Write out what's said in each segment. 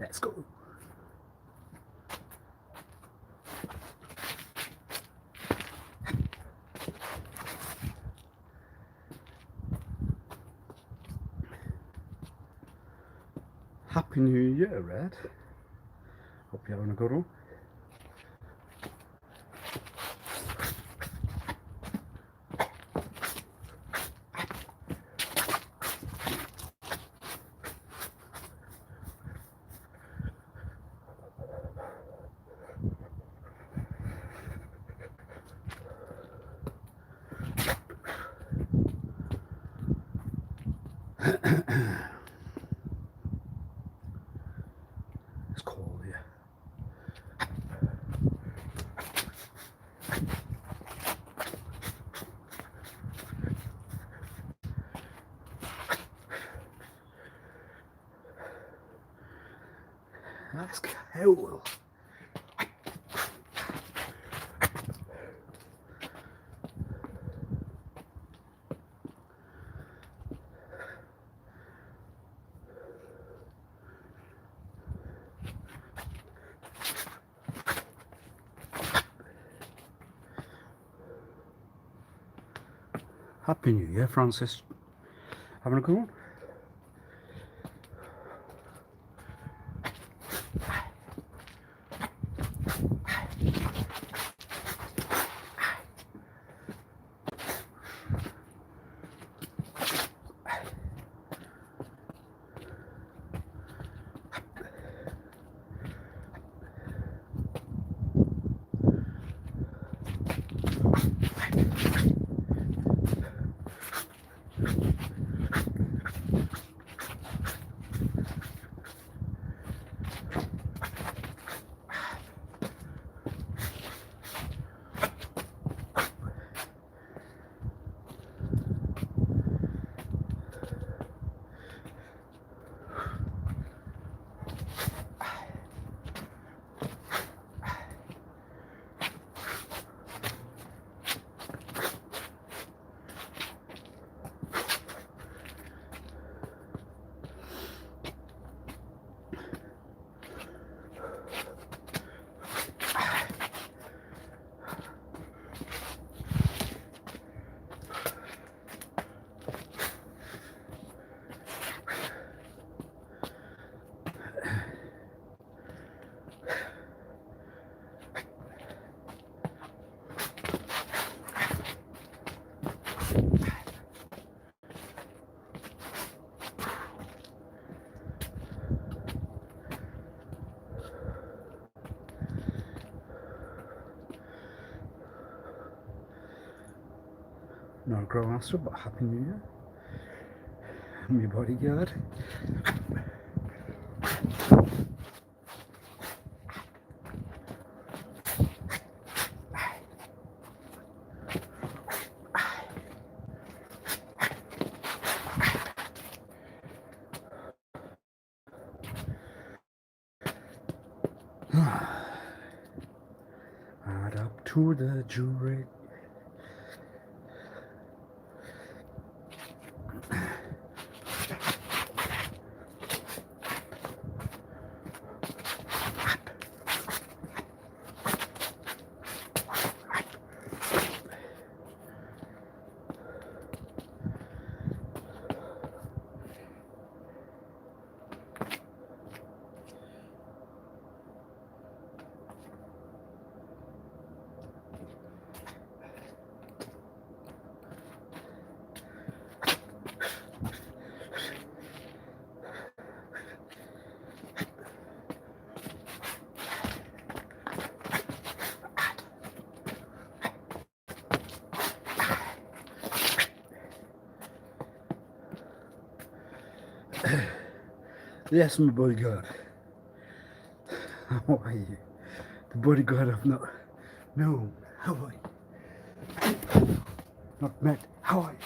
Let's go. Happy New Year, Red. Hope you're having a good one. It's cold here. That's cool. Happy New Year, Francis. Having a good one? Not a grow master, but Happy New Year. I'm your bodyguard. Add up to the jury. Yes, my bodyguard. How are you? The bodyguard I've not known. How are you? Not met. How are you?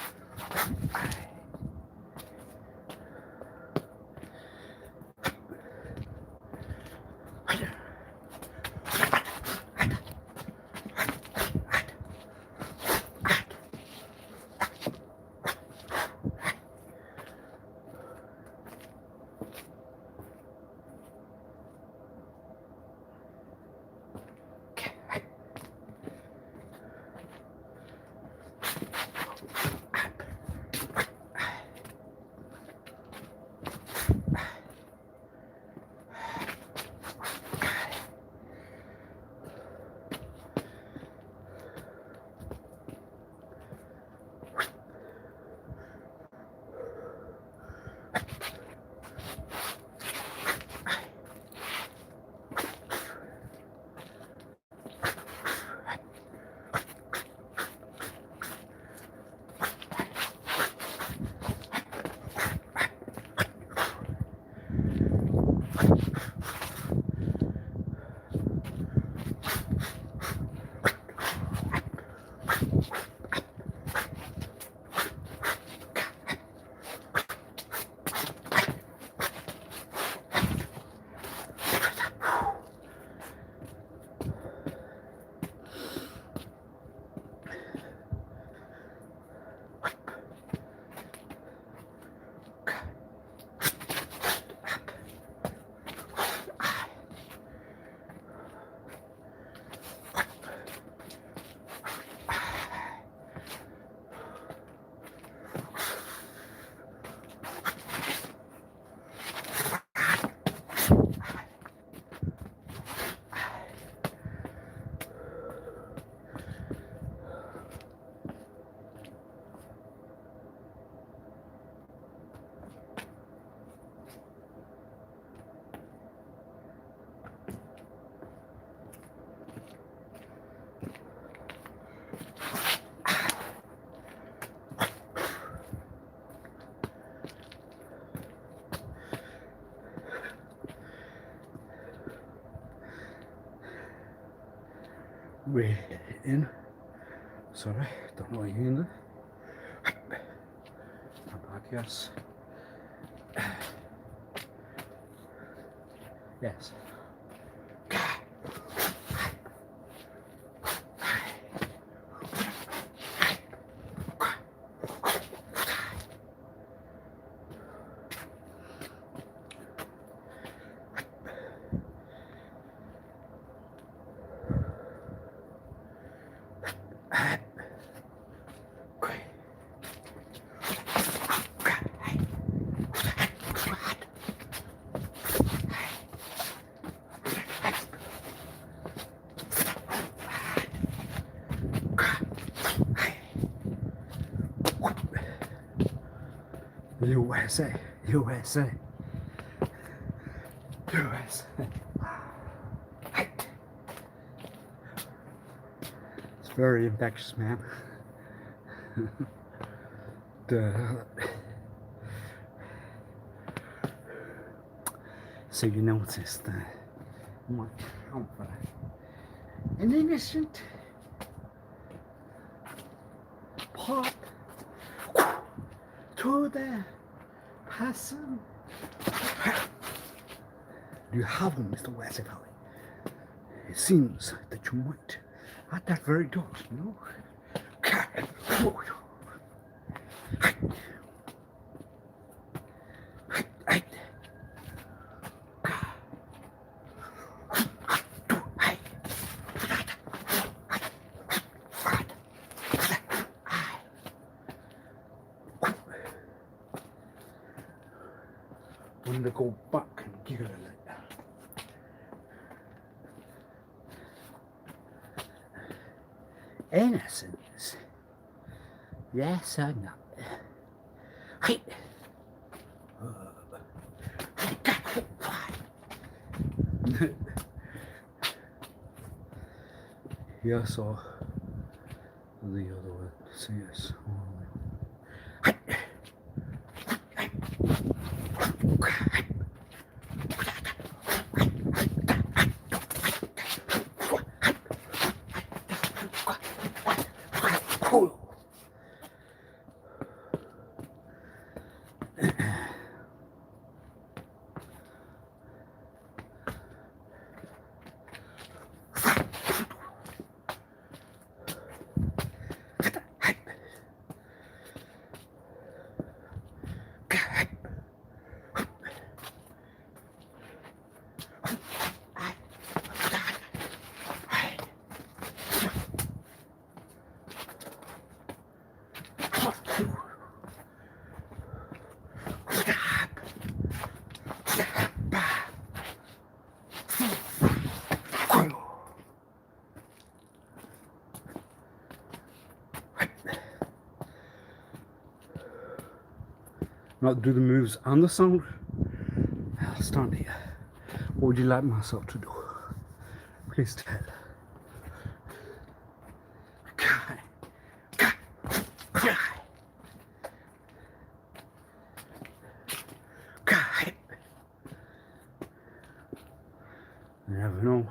way in. Sorry, don't know what you're in there. I'm back, yes. Yes. USA, USA, USA. It's very infectious, man. So you noticed my comfort. An innocent part to the person. Do you have one, Mr. Wasif Ali? It seems that you might at that very door, you know? I'm gonna go back and give it a look. Innocence? Yes or no? Hey. Yes or the other one? So yes. Not do the moves and the sound. I'll stand here. What would you like myself to do? Please tell. You never know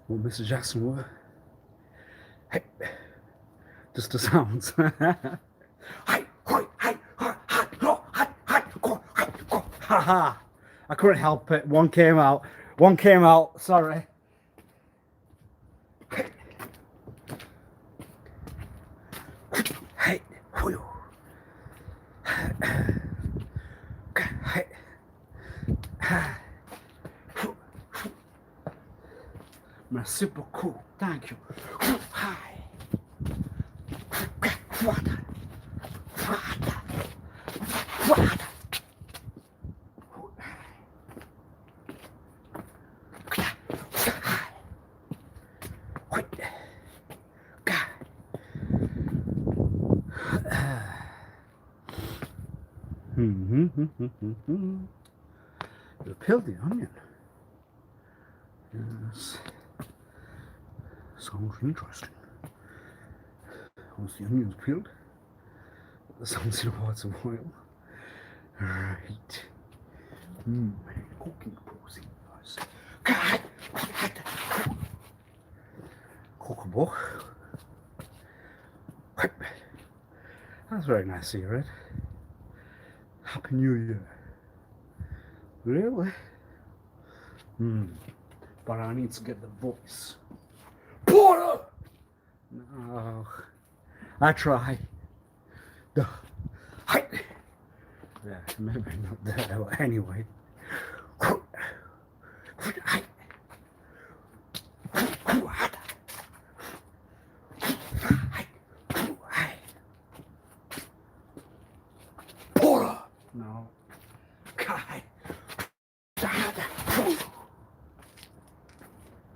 what Mr. Jackson were. Hey, just the sounds. Haha, I couldn't help it. One came out. One came out. Sorry. Hey, whew. Super cool. Thank you. Hi. Water. Water. Water. You peeled the onion. Yes. Sounds interesting. Once the onion's peeled, the sounds in parts of oil. Right. Cooking process. bubble. That's very nice of you, Red. Happy New Year. Really? But I need to get the voice. Porter! No. I try. The height. Yeah, maybe not there, but anyway. Porter! No. Kai.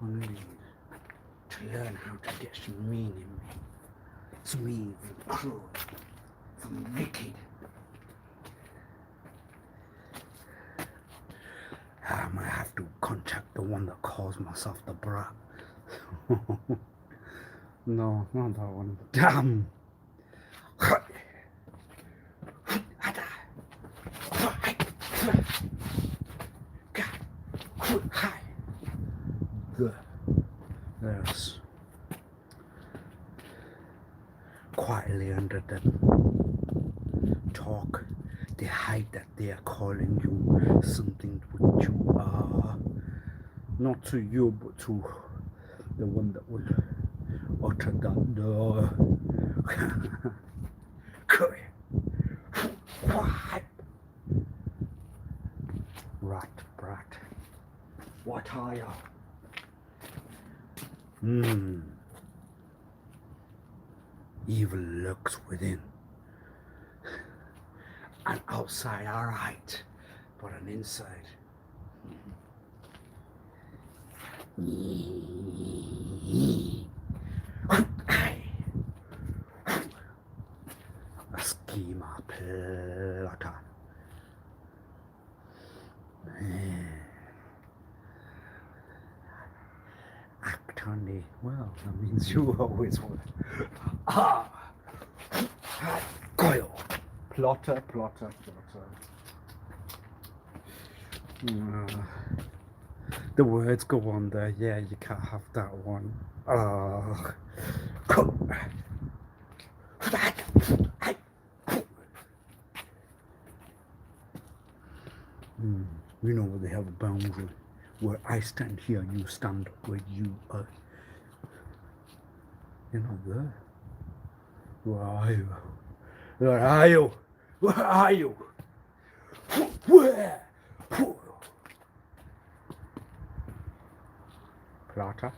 I need to learn how to get some meaning. Smooth and cruel, from wicked. I might have to contact the one that calls myself the brat. No, not that one. Damn. There's quietly under the talk, they hide that they are calling you something which you are. Not to you, but to the one that will utter that door. Rat, brat. What are you? Evil lurks within. And outside alright, but an inside. A schema plotter. Act on the, well, that means you always want. Coil. Plotter. The words go on there. Yeah, you can't have that one. You know where they have a boundary. Where I stand here, you stand where you are. You're not there. Where are you? Where are you? Where are you? Where? Plata.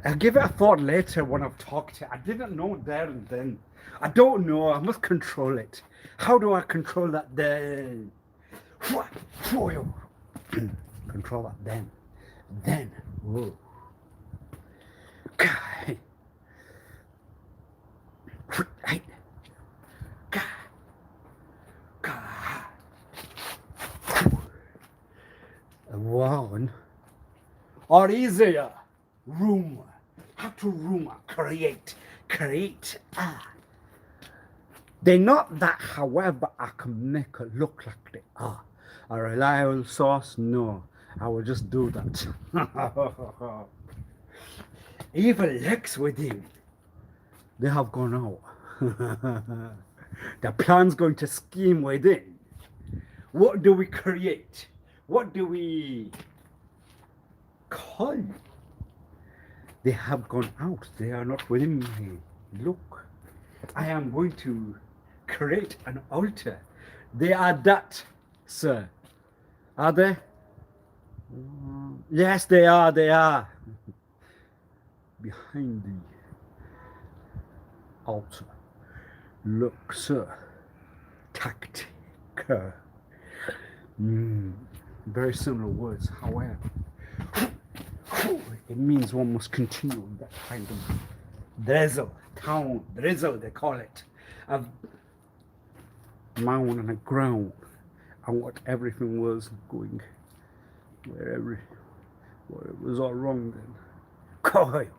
I'll give it a thought later when I've talked it. I didn't know there and then. I don't know. I must control it. How do I control that then? Control that then. Then. Whoa. God. One or easier. Rumor. How to rumor. Create. They're not that, however, I can make it look like they are. A reliable source? No. I will just do that. Evil lurks within. They have gone out. The plan's going to scheme within. What do we create? What do we call? They have gone out. They are not within me. Look, I am going to create an altar. They are that, sir. Are they? Yes, they are. They are. Behind the altar. Look, sir. Tactic. Very similar words, however. It means one must continue with that kind of drizzle, they call it. A mound and a ground, and what everything was going, where it was all wrong then.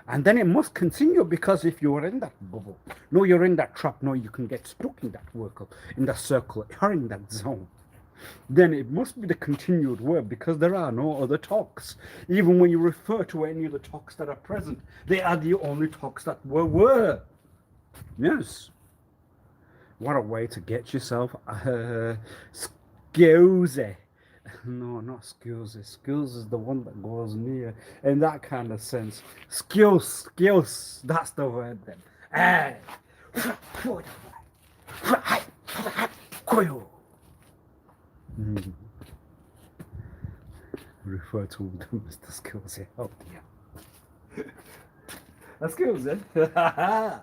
And then it must continue, because if you are in that bubble, no, you're in that trap, no, you can get stuck in that circle, you're in that zone. then it must be the continued word, because there are no other talks. Even when you refer to any of the talks that are present, they are the only talks that were. Yes. What a way to get yourself scusi. No, not scusi. Skills is the one that goes near in that kind of sense. Skills. That's the word then. Refer to Mr. Skills. Oh dear. Skills, eh? The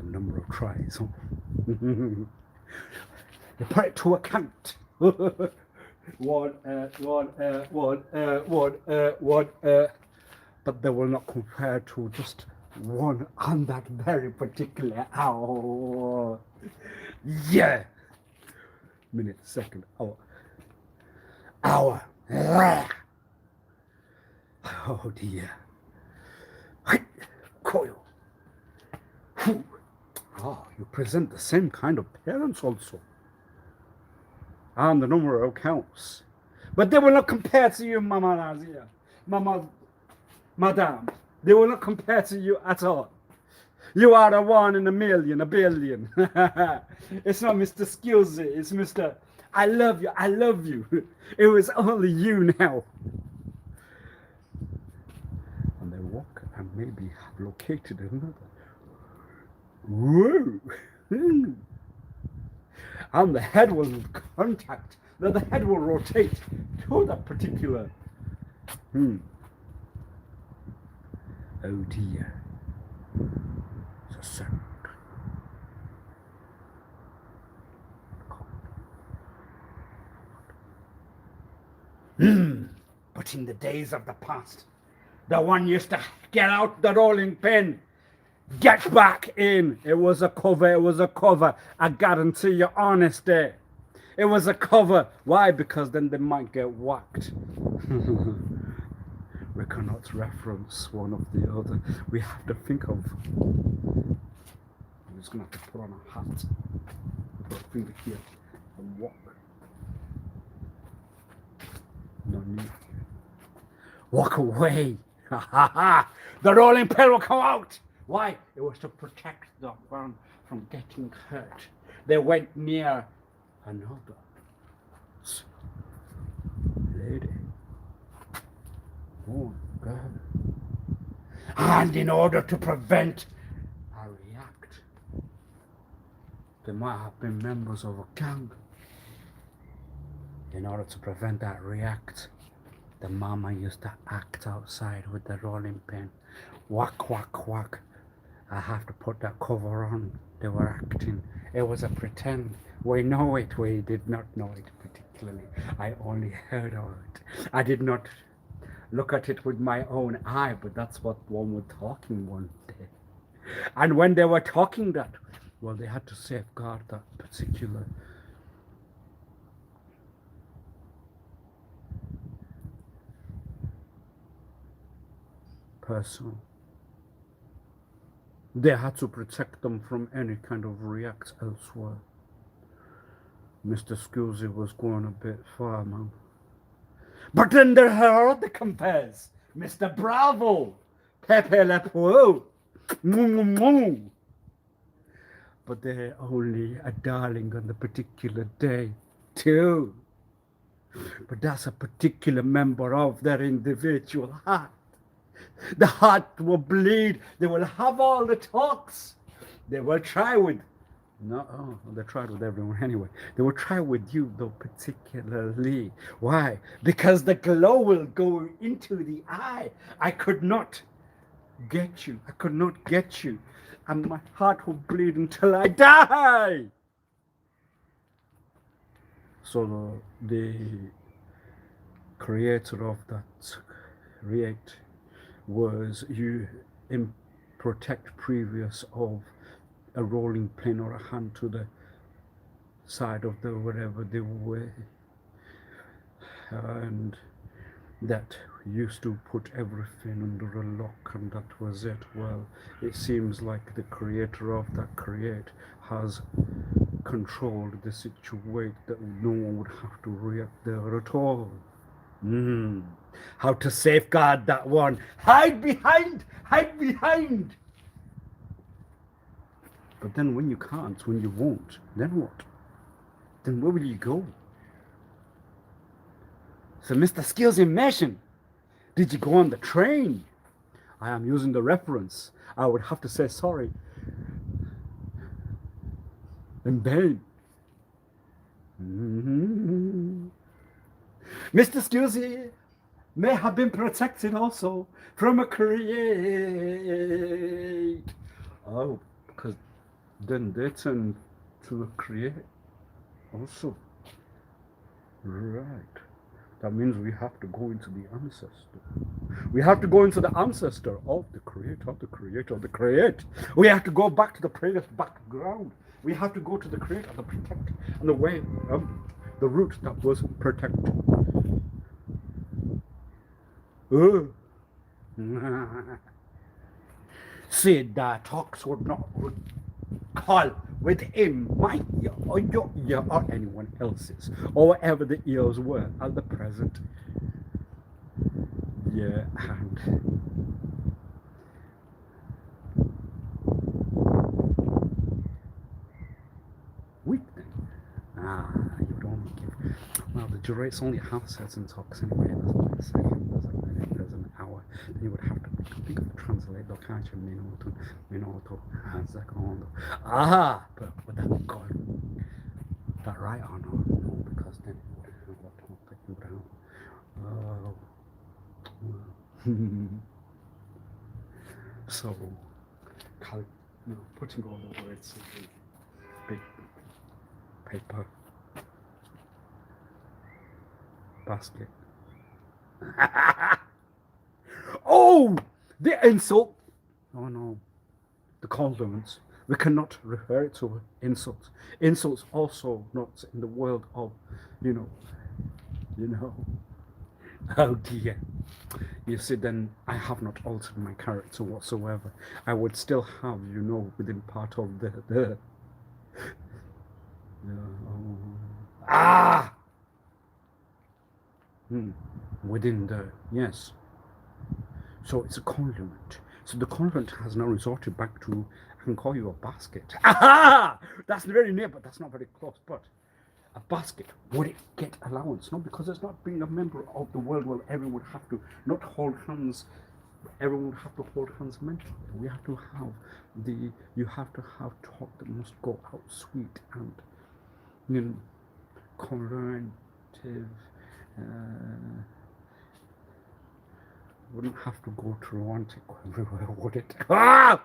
number of tries. You put it to account. One, but they will not compare to just one on that very particular hour. Yeah. Minute, second, hour. Oh dear. Coil. Oh, you present the same kind of parents also. And the number of counts. But they will not compare to you, Mama Nazia. Madame. They will not compare to you at all. You are a one in a million, a billion. It's not Mr. Skillsy, it's Mr. I love you. It was only you now. And they walk and maybe have located another. Whoa! And the head will contact, that the head will rotate to that particular. Oh dear. It's a sound. But in the days of the past, the one used to get out the rolling pin, get back in. It was a cover. I guarantee you honesty. It was a cover. Why? Because then they might get whacked. We cannot reference one of the other. We have to think of. I'm just going to have to put on a hat, put a finger here, and walk. No need. Walk away. The rolling pin will come out. Why? It was to protect the one from getting hurt. They went near another lady. Oh, God. And in order to prevent a react, they might have been members of a gang. In order to prevent that react, the mama used to act outside with the rolling pin. Whack, whack, whack. I have to put that cover on. They were acting. It was a pretend. We know it. We did not know it particularly. I only heard of it. I did not look at it with my own eye, but that's what one was talking one day. And when they were talking that, well, they had to safeguard that particular person. They had to protect them from any kind of react elsewhere. Mr. Scusi was going a bit far, man. But then there are other compares. Mr. Bravo, Pepe Le Pew, but they're only a darling on the particular day, too. But that's a particular member of their individual heart. The heart will bleed. They will have all the talks. They will try with. They tried with everyone anyway. They will try with you though particularly. Why? Because the glow will go into the eye. I could not get you. And my heart will bleed until I die. So the creator of that create was you protect previous of a rolling pin or a hand to the side of the whatever they were, and that used to put everything under a lock, and that was it. Well, it seems like the creator of that create has controlled the situation that no one would have to react there at all. How to safeguard that one? Hide behind! Hide behind! But then when you can't, when you won't, then what? Then where will you go? So, Mr. Skills Immersion, did you go on the train? I am using the reference. I would have to say sorry. And then, Mr. Skillsy may have been protected also from a create. Oh, because then they turn to a create also. Right. That means we have to go into the ancestor. We have to go into the ancestor of the creator, of the creator, of the create. We have to go back to the previous background. We have to go to the creator, the protect, and the way, the root that was protect. Said that talks would not call with him my ear or your ear or anyone else's or whatever the ears were at the present. Yeah, and weak thing. You would only give. Well, the durate's only half certain talks anyway. There's like a second, there's an hour. Then you would have to think of the translate the can't minuto, secondo. But would that be God? That right or not? No, because then it would have automatically down. So, putting all the words in big paper basket. Oh, the insult. Oh no, the condiments. We cannot refer it to insults. Insults also not in the world of, you know. Oh dear. You see, then I have not altered my character whatsoever. I would still have, within part of the within the, yes. So it's a condiment. So the condiment has now resorted back to, I can call you a basket. Aha! That's very near, but that's not very close. But a basket, would it get allowance? No, because it's not being a member of the world where everyone would have to not hold hands. Everyone would have to hold hands mentally. We have to have you have to have talk that must go out sweet and, corrective. Wouldn't have to go to romantic everywhere, would it? Ah!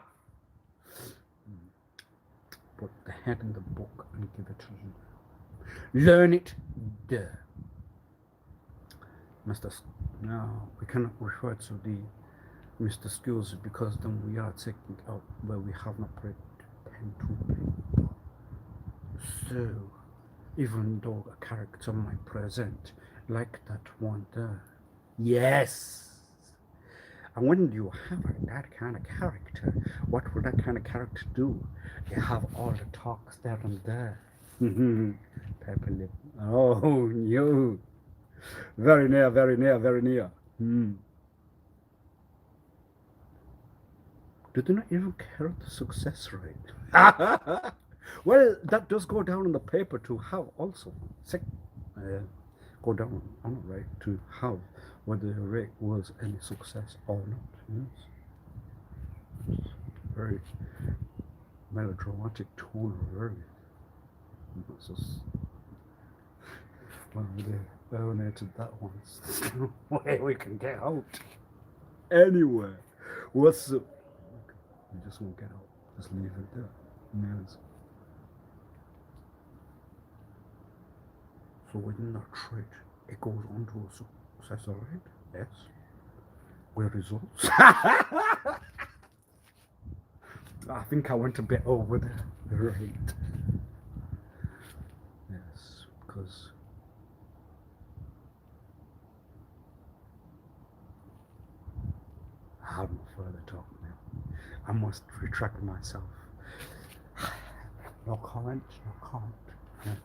Put the head in the book and give it to you. Learn it there. Now we cannot refer to the Mr. Skills because then we are taking out where we have not put pen to paper. So even though a character might present like that one there, yes. And when you have that kind of character, what will that kind of character do? You have all the talks there and there. Pepper lip. Oh, no. Very near, very near, very near. Do they not even care the success rate? Well, that does go down on the paper to have also. Go down on the rate to have whether the rate was any success or not. Yes. Very melodramatic tone, very. Well, they donated that once. There's no way we can get out. Anyway, what's up? We just won't get out. Just leave it there. Yes. So within that trait, it goes on to a success rate. Yes. With results. I think I went a bit over the rate. Yes, because I have no further talk now. I must retract myself. No comment, no comment. Yeah.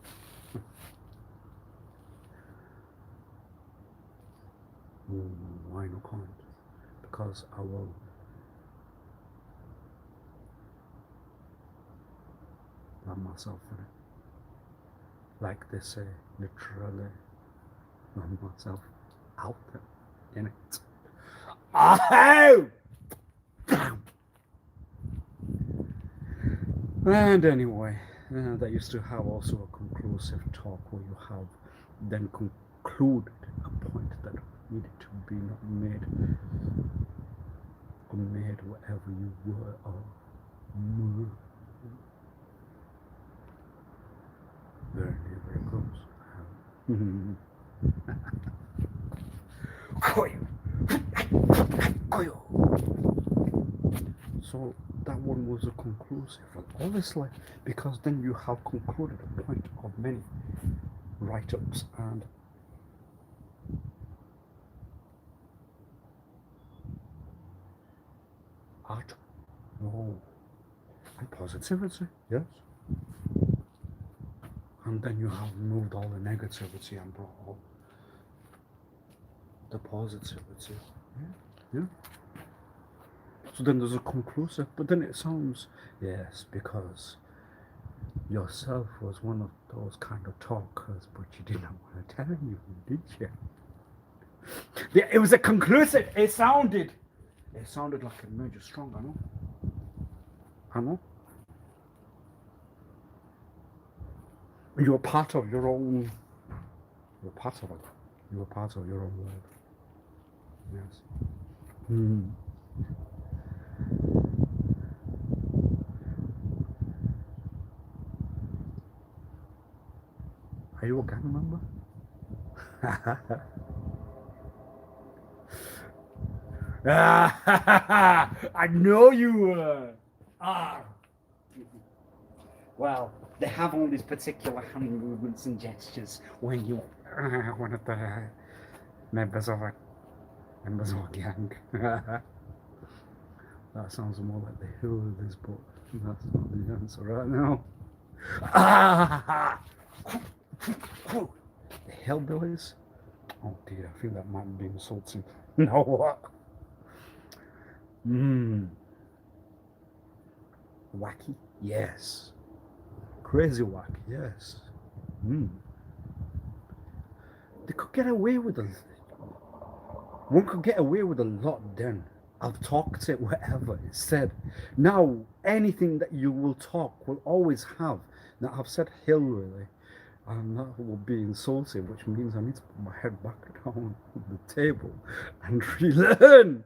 Why no comment? Because I will love myself in it. Like they say, literally love myself out there in it. Oh! And anyway, they used to have also a conclusive talk where you have then concluded a point that needed to be not made or made whatever you were or were. Very very close. So that one was a conclusive, obviously, because then you have concluded a point of many write-ups and art. Oh, and positivity, yes. And then you have removed all the negativity and brought all the positivity. Yeah. So then there's a conclusive, but then it sounds, yes, because yourself was one of those kind of talkers, but you didn't want to tell anyone, did you? Yeah, it was a conclusive. It sounded like a major strong. I know. You were part of your own. You were part of it. You were part of your own world. Yes. Are you a gang member? I know you were. Well, they have all these particular hand movements and gestures when you one of the members of a gang. That sounds more like the Hillbillies, but that's not the answer right now. The Hillbillies? Oh dear, I think that might be insulting. No, what? Wacky? Yes. Crazy wacky, yes. They could get away with a... One could get away with a lot then. I've talked it, whatever it said. Now, anything that you will talk will always have. Now, I've said hillbilly, and that will be insulting, which means I need to put my head back down on the table and relearn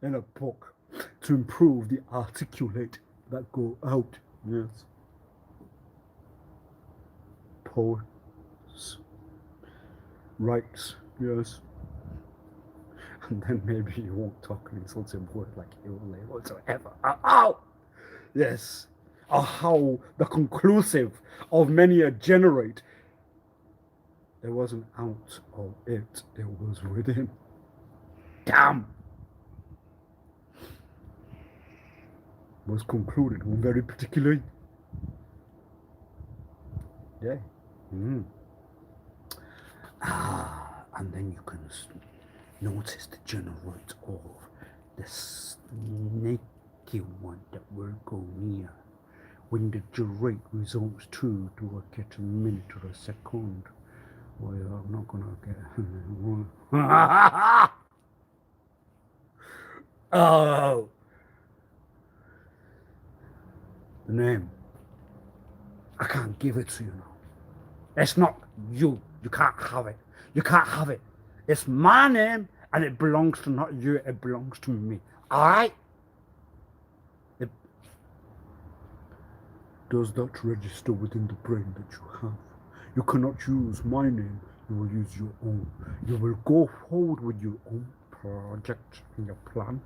in a book to improve the articulate that go out. Yes. Poets. Writes. Yes. And then maybe you won't talk an insulting word like hillbilly whatsoever. Ow! Yes. Or how the conclusive of many a generate. There wasn't out of it was within. Damn! Was concluded one very particular day. And then you can notice the generate of the snaky one that will go near. When the generate results to do I get a minute or a second? Well, I'm not gonna get Oh, the name. I can't give it to you now. It's not you. You can't have it. You can't have it. It's my name, and it belongs to not you. It belongs to me. All right? Does that register within the brain that you have? You cannot use my name. You will use your own. You will go forward with your own project and your plan,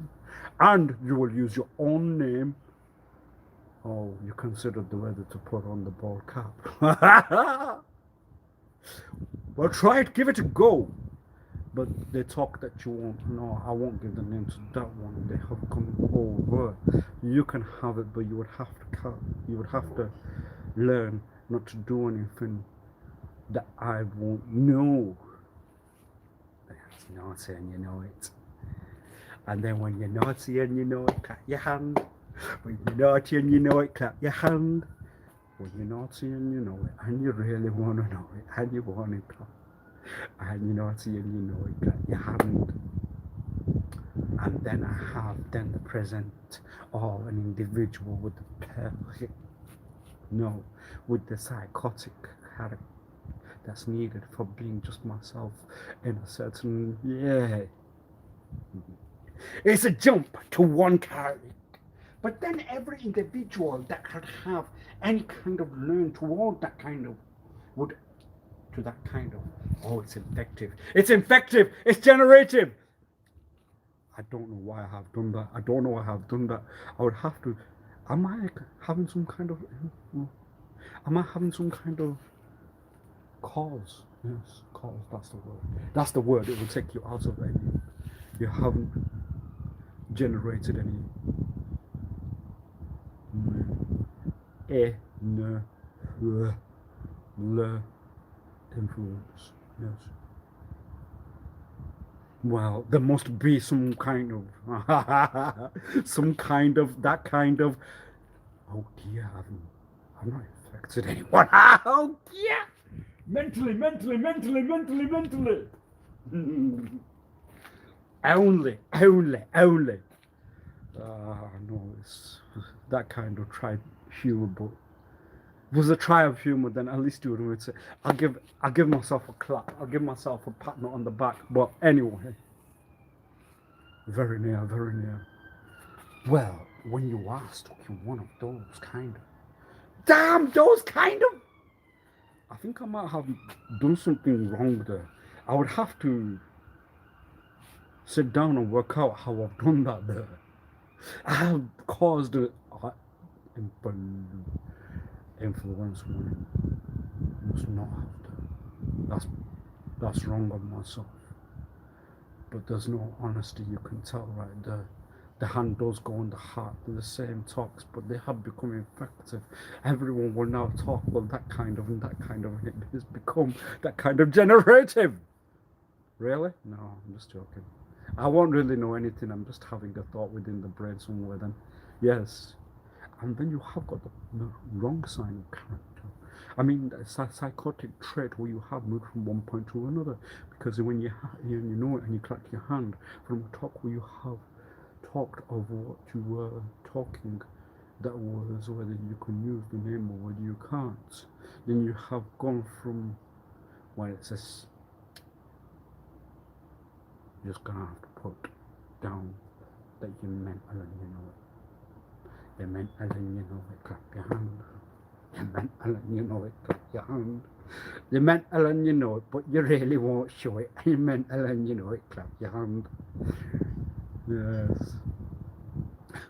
and you will use your own name. Oh, you considered the whether to put on the ball cap. Well, try it. Give it a go. But they talk that you won't. No, I won't give the name to that one. They have come over. You can have it, but you would have to you would have to learn not to do anything that I won't know. That's naughty and you know it. And then when you're naughty and you know it, clap your hand. When you're naughty and you know it, clap your hand. When you're naughty and you know it, and you really want to know it, and you want it, clap. And you're naughty and you know it, clap your hand. And then I have then the present of an individual with the perfect, no, with the psychotic character that's needed for being just myself in a certain, yeah. It's a jump to one character. But then every individual that could have any kind of learn toward that kind of would to that kind of, oh, it's infective. It's infective. It's generative. I don't know why I have done that. I don't know why I have done that. I would have to. Am I having some kind of? Am I having some kind of cause? Yes, cause. That's the word. That's the word. It will take you out of any. You haven't generated any. Influence. Yes. Well, there must be some kind of, some kind of that kind of. Oh dear, I've not infected anyone. Oh dear, mentally. Only. No, it's that kind of tried humor, but was a try of humor, then at least you would say, I'll give myself a clap. I'll give myself a pat on the back. But anyway, very near. Well, when you are stuck in one of those kind of, damn, those kind of, I think I might have done something wrong there. I would have to sit down and work out how I've done that there. I have caused an influence when must not have to. That's wrong on myself. But there's no honesty, you can tell right there. The hand does go on the heart. They're the same talks, but they have become effective. Everyone will now talk, well, that kind of and that kind of, it has become that kind of generative. Really? No, I'm just joking. I won't really know anything. I'm just having a thought within the brain somewhere then. Yes. And then you have got the wrong sign of character. I mean, it's a psychotic trait where you have moved from one point to another. Because when you know it and you clap your hand from a talk where you have talked of what you were talking, that was whether you can use the name or whether you can't. Then you have gone from, well, it says, you're just gonna have to put down that you meant and you know it. You meant and you know it, clap your hand. You meant and you know it, clap your hand. You meant and you know it, but you really won't show it. You meant and you know it, clap your hand. Yes.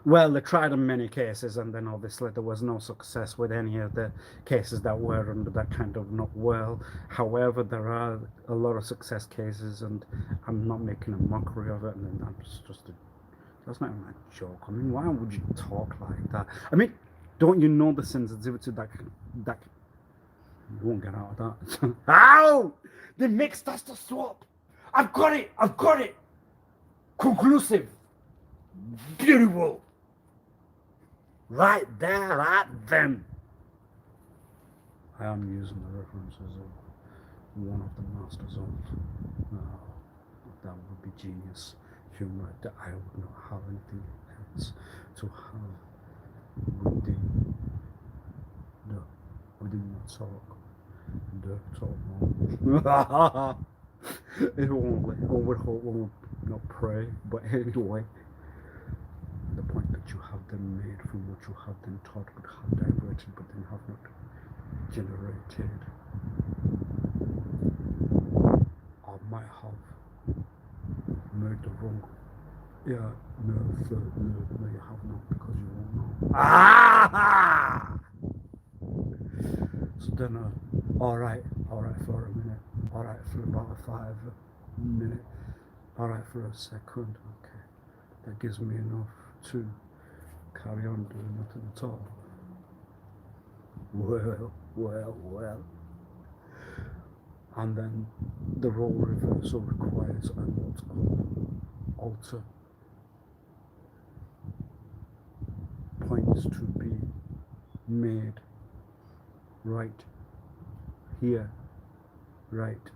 Well, they tried in many cases, and then obviously there was no success with any of the cases that were under that kind of not well. However, there are a lot of success cases, and I'm not making a mockery of it, and that's that's not even a joke. I mean, why would you talk like that? I mean, don't you know the sensitivity that you won't get out of that? Ow! The mix, that's the swap. I've got it. Conclusive. Beautiful. Right there, right then. I am using the references of one of the masters of that would be genius humor that I would not have anything else to have within my talk. The talk mode. It won't one would hope, one would not pray, but anyway. The point that you have them made from what you have them taught but have diverted but then have not generated. I might have made the wrong. Yeah, no, you have not because you won't know. Ah! So then, alright for a minute. Alright, for about 5 minutes. Alright, for a second. Okay. That gives me enough to carry on doing nothing at all. Well. And then the role reversal requires an alter points to be made right here, right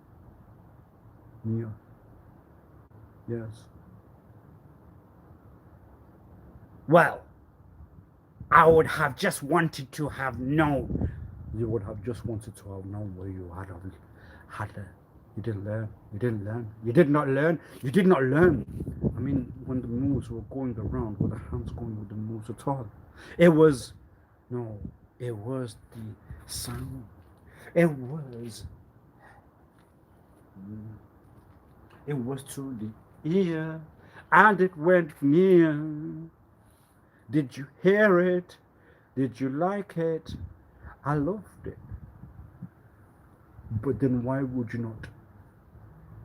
near. Yes. Well, I would have just wanted to have known. You would have just wanted to have known where you had you didn't learn. You didn't learn. You did not learn. You did not learn. I mean, when the moves were going around, were the hands going with the moves at all? It was the sound. It was to the ear, and it went near. Did you hear it? Did you like it? I loved it. But then why would you not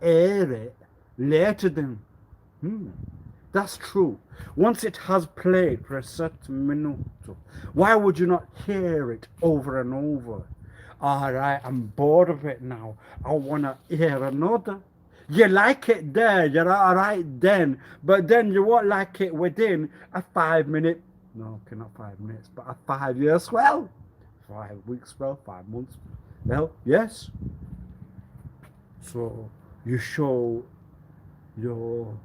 air it later then? That's true. Once it has played for a certain minute, why would you not hear it over and over? Alright, I'm bored of it now. I want to hear another. You like it there, you're alright then, but then you won't like it within a 5 minute, no, okay, not 5 minutes, but a 5 year spell, 5 weeks spell, 5 months. Well, yes. So you show your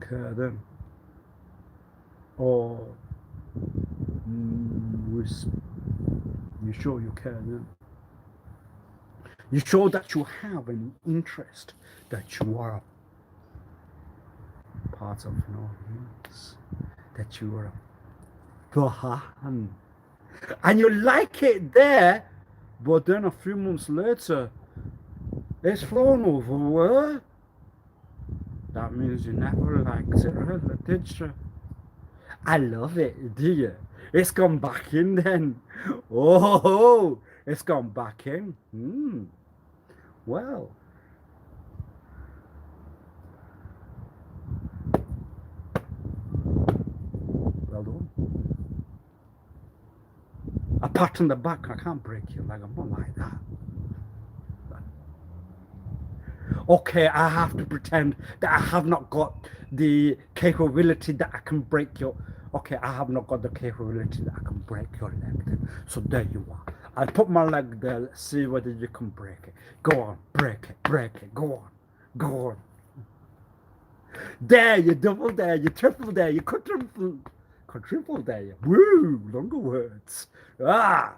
care then, or you show your care then. You show that you have an interest, that you are a part of noise, that you are a fan, and you like it there, but then a few months later, it's flown over. Where? That means you never liked it, really, did you? I love it, do you? It's gone back in then. Oh, it's gone back in. Well. Well done. A pat on the back, I can't break your leg, I'm not like that. Okay, I have to pretend that I have not got the capability that I can break your... Okay, I have not got the capability that I can break your leg then. So there you are. I'll put my leg there, let's see whether you can break it. Go on, break it, go on. There, you double there, you triple there, you quadruple there. Woo, longer words. Ah!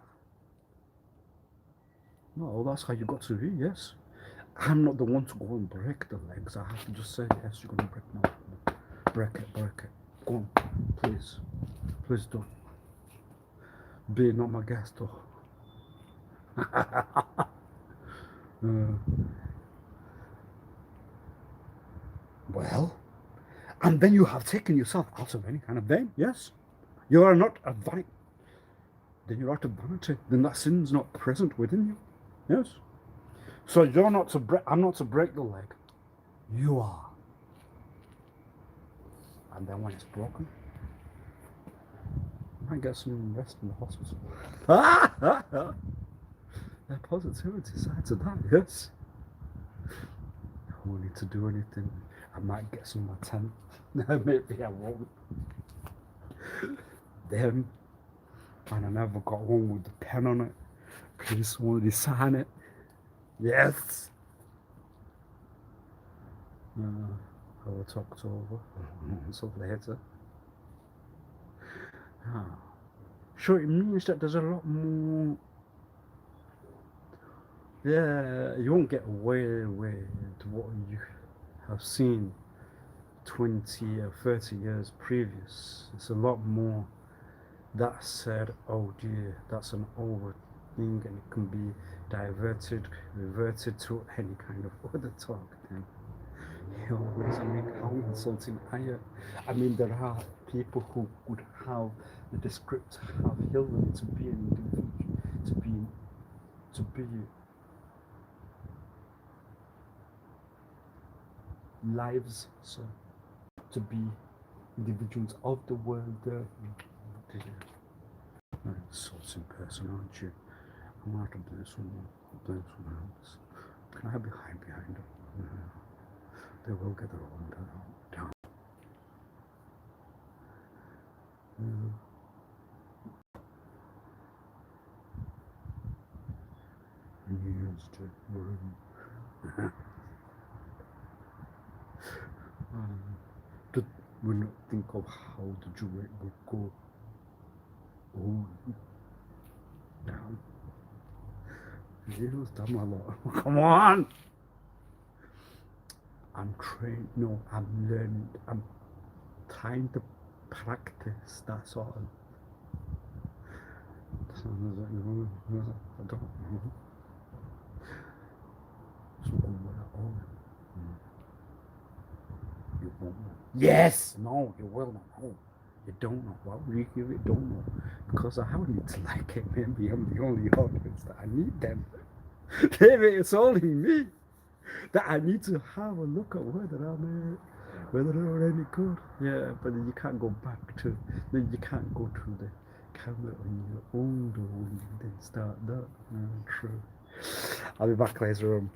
No, that's how you got to be, yes. I'm not the one to go and break the legs. I have to just say, yes, you're going to break now. Break it. Go on, please. Please don't. Be not my guest, though. Well, and then you have taken yourself out of any kind of vain, yes? You are not a vanity. Then you're out of vanity. Then that sin's not present within you, yes? So you're not to break, I'm not to break the leg. You are. And then when it's broken, I might get some rest in the hospital. There's positivity side to that, yes. I won't need to do anything. I might get some more tent. Maybe I won't. Then, and I never got one with the pen on it. Please, somebody sign it. Yes. I will talk to over months later. Sure, it means that there's a lot more. Yeah, you won't get away with what you have seen 20 or 30 years previous. It's a lot more that said, oh dear, that's an old thing, and it can be reverted to any kind of other talk then. I mean, how insulting are you? I mean, there are people who would have the descript have Hillary to be an individual, to be lives, so to be individuals of the world. Source in person, aren't you? I'm gonna have to blame someone else. Can I hide behind them? They will get their own down. Used to room. Did we not think of how the duet would go? Oh, down. Here's done a lot. Come on! I'm trained. No, I'm learning. I'm trying to practice. That's all. I don't know. So oh, you won't know. Yes! No, you will not know. You don't know. Why would you give it? Don't know. Because I need to like it. Maybe I'm the only audience that I need them. Maybe it's only me that I need to have a look at whether they're any good. Yeah, but then you can't go back to. Then you can't go to the camera when you're older when you then start that. No, true. I'll be back later on.